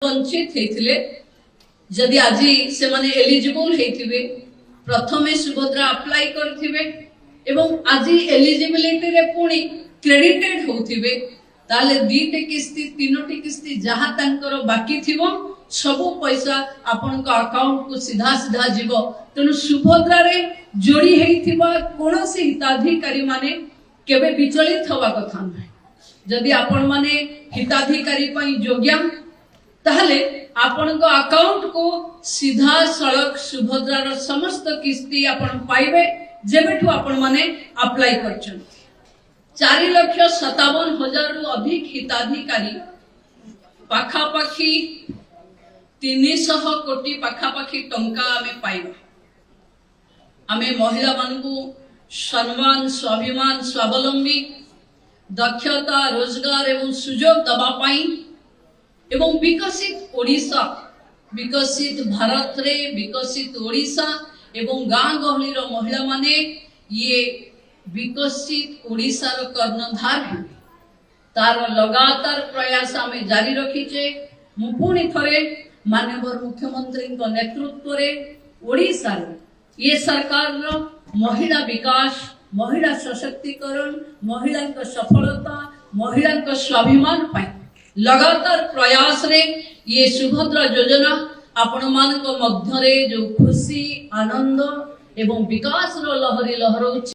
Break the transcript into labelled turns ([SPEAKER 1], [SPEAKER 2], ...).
[SPEAKER 1] वंचित होते जदि आज से माने एलिजिबल होते प्रथमे सुभद्रा अप्लाई करथिबे एवं आज एलिजिबिलिटी रे पुणी क्रेडिटेड होथिबे ताले दीटे किस्ती तीनोटी किस्ती जहाँ तांकर बाकी थिबो सबु पैसा आपन को अकाउंट को सीधा सीधा जीवो तेनु सुभद्रा रे जोड़ी हेइथिबा कोनोसी हिताधिकारी माने केबे विचलित होवा कथा नै जदि आपण माने हिताधिकारी पई योग्य ताहले आपण को अकाउंट को सीधा सड़क सुभद्रा रो समस्त किस्ती आपण पाइबे जेबेठु आपण माने अप्लाई करछन 4,57,000 रु अधिक हिताधिकारी पाखापाखी 300 कोटी पाखापाखी टंका आमे पाइबा आमे महिला मानकु सम्मान स्वाभिमान स्वावलंबी दक्षता रोजगार एवं सुजोग दबा पाई एवं विकसित ओडिशा विकसित भारत रे विकसित ओडिशा एवं गाँ गहली रो महिला माने ये विकसित ओडिशा रो कर्णधार है तार लगातार प्रयास आमे जारी रखीचे मु पुणी थरे माननीय मुख्यमंत्री को नेतृत्व रे ओडिशा रे ये सरकार रो महिला विकास महिला सशक्तिकरण महिला का सफलता महिला का स्वाभिमान पाई लगातार प्रयास रे ये सुभद्रा योजना आपण मान को मध्य रे जो खुशी आनंद एवं विकास रो लहरी लहरों